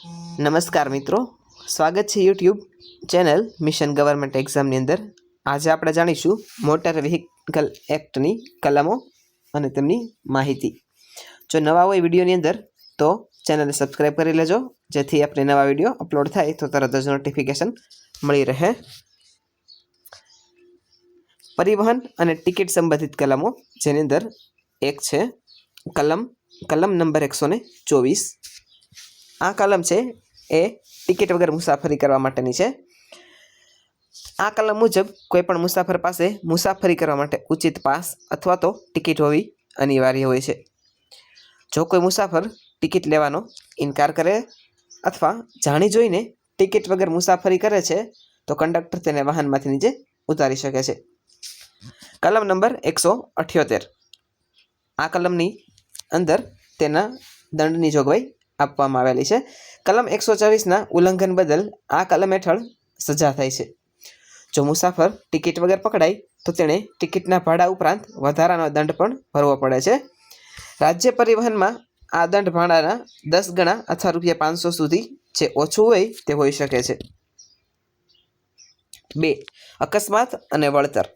नमस्कार मित्रों, स्वागत है YouTube channel mission government exam अंदर। आज आप जाणीशू मोटर व्हीकल एक्टनी कलमों और तेमनी माहिती। जो नवा हो विडियोनी अंदर तो चैनल सब्सक्राइब कर लेजो, जेथी आपने नवा विडियो अपलोड थाय तो तरत ज नोटिफिकेशन मळी रहे। परिवहन और टिकिट संबंधित कलमों जेनी अंदर एक है कलम नंबर 124। आ कलम है ए टिकिट वगर मुसाफरी करवा माटेनी छे। आ कलम मुजब कोईपण मुसाफर पासे मुसाफरी करवा माटे उचित पास अथवा तो टिकिट होवी अनिवार्य होय छे। जो कोई मुसाफर टिकिट लेवानो इनकार करे अथवा जाणी जोईने टिकिट वगर मुसाफरी करे छे तो कंडक्टर तेने वाहनमांथी नीचे उतारी शके छे। कलम नंबर 178। आ कलमनी अंदर तेना दंडनी जोगवाई आपवामां आवेली छे। कलम 124 ना उल्लंघन बदल आ कलम हेठळ सजा थाय छे। जो मुसाफर टिकिट वगर पकड़ाय तो तेणे टिकिटना भाड़ा उपरांत वधारानो दंड पण भरवो पड़े छे। राज्य परिवहन में आ दंड भाड़ाना 10 गणा अथवा ₹500 सुधी जे ओछुं होय ते होई शके छे। 2. अकस्मात अने वळतर।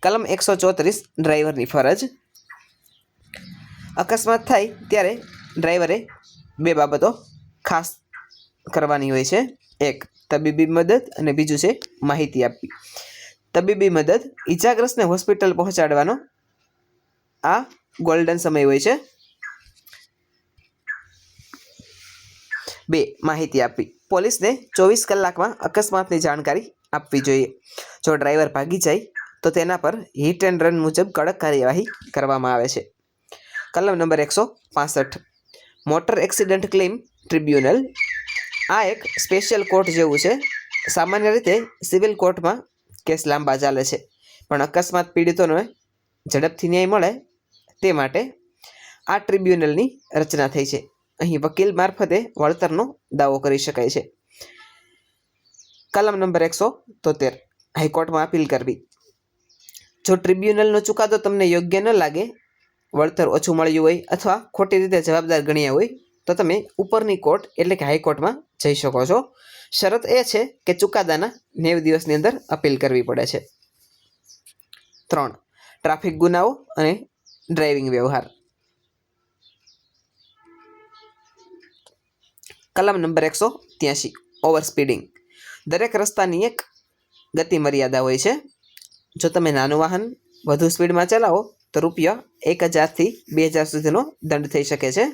कलम 134 ड्राइवरनी फरज। अकस्मात थाय त्यारे ड्राइवरे बे बाबतो खास करवानी होय छे। एक तबीबी मदद अने बीजू छे माहिती आपवी। तबीबी मदद इजाग्रस्तने होस्पिटल पहोंचाडवानो आ गोल्डन समय होय छे। 2. माहिती आपवी। पोलीस ने 24 कलाक में अकस्मात की जानकारी आपवी जोईए। जो ड्राइवर भागी जाए तो तेना पर हिट एंड रन मुजब कड़क कार्यवाही करवामां आवे छे। कलम number 165 motor accident claim tribunal. आ एक स्पेशियल कोर्ट जेवुं छे। सामान्य रीते सिविल कोर्ट में केस लांबा चाले छे, पण अकस्मात पीड़ितोने झड़पथी न्याय मळे ते माटे आ ट्रिब्यूनलनी रचना थई छे। અહીં વકીલ મારફતે વળતરનો દાવો કરી શકાય છે। કલમ નંબર 173 હાઈકોર્ટમાં અપીલ કરવી। જો ટ્રિબ્યુનલનો ચુકાદો તમને યોગ્ય ન લાગે, વળતર ઓછું મળ્યું હોય અથવા ખોટી રીતે જવાબદાર ગણ્યા હોય તો તમે ઉપરની કોર્ટ એટલે કે હાઈકોર્ટમાં જઈ શકો છો। શરત એ છે કે ચુકાદાના 90 દિવસની અંદર અપીલ કરવી પડે છે। 3. ટ્રાફિક ગુનાઓ અને ડ્રાઇવિંગ વ્યવહાર। कलम नंबर 183 ओवर स्पीडिंग। दरेक रस्तानी एक गति मर्यादा होय छे। जो तमे नानुं वाहन वधु स्पीड में चलावो तो ₹1000 थी 2000 सुधीनो दंड थई शके छे।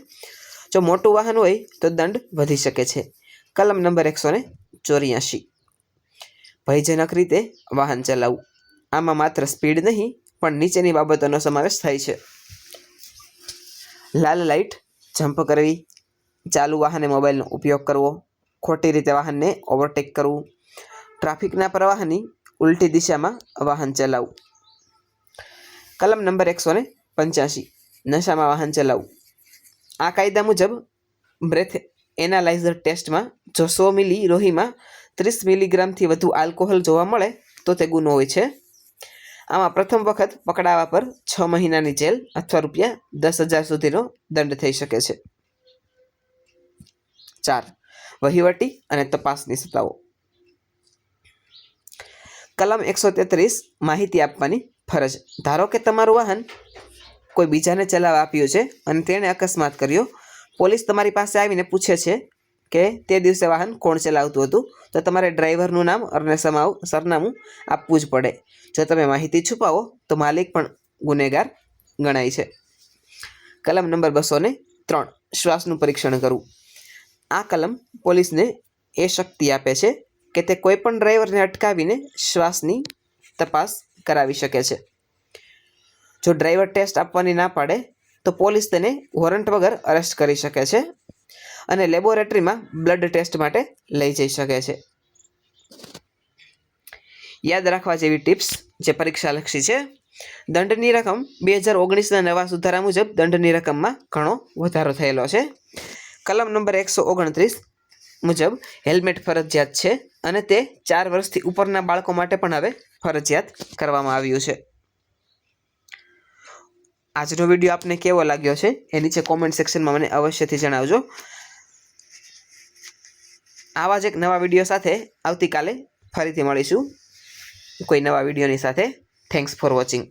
जो मोटुं वाहन होय तो दंड वधी शके छे। कलम नंबर 184 भयजनक रीते वाहन चलावવું। आमां मात्र स्पीड नहीं पण नीचेनी बाबतोनो समावेश थाय छे। लाल लाइट जम्प करवी, चालू वाहने मोबाइल उपयोग करवो, खोटी रीते वाहन ने ओवरटेक करवू, ट्राफिकना प्रवाहनी उल्टी दिशा में वाहन चलावू। कलम नंबर 185 नशा में वाहन चलावू। आ कायदा मुजब ब्रेथ एनालाइजर टेस्ट में जो 100 मिली रोही में 30 मिलीग्राम थी वधु आल्कोहोल जोवा मळे तो ते गुनो होय छे। आमां प्रथम वखत पकड़ावा पर 6 महीनानी जेल अथवा ₹10,000 सुधीनो दंड थई शके छे। 4. वहीवटी अने तपासनी सत्ताओ। कलम 133 माहिती आपवानी फरज। धारो के तमारुं वाहन कोई बीजाने चलावा आप्युं छे अने तेणे अकस्मात कर्यो। पोलीस तमारी पासे आवीने पूछे छे के ते दिवसे वाहन कोण चलावतुं हतुं तो तमारे ड्राइवरनुं नाम अने सरनामुं आपवुं ज पड़े। जो तमे माहिती छुपावो तो मालिक पण गुनेगार गणाय छे। कलम नंबर 203 श्वासनुं परीक्षण करवुं। आ कलम पोलीस ने ए शक्ति आपे छे के ते कोईपण ड्राइवर ने अटकावीने श्वासनी तपास करावी शके छे। जो ड्राइवर टेस्ट आपवानी ना पाडे तो पोलीस तेने वोरंट वगर अरेस्ट करी शके छे अने लेबोरेटरी में ब्लड टेस्ट माटे लई जई शके छे। याद राखवा जेवी टिप्स जे परीक्षा लक्षी छे। दंडनी रकम 2019 ना नवा सुधारा मुजब दंडनी रकम में घणो वधारो थयेलो छे। कलम नंबर 129 मुजब हेल्मेट फरजियात छे अने ते 4 वर्षथी उपरना बाळको माटे पण हवे फरजियात करवामां आव्युं छे। आजनो विडियो आपने केवो लाग्यो छे ए नीचे कॉमेंट सेक्शन में मने अवश्यथी जणावजो। આવા જ એક નવા વિડીયો સાથે આવતીકાલે ફરીથી મળીશું કોઈ નવા વિડીયોની સાથે. Thanks for watching.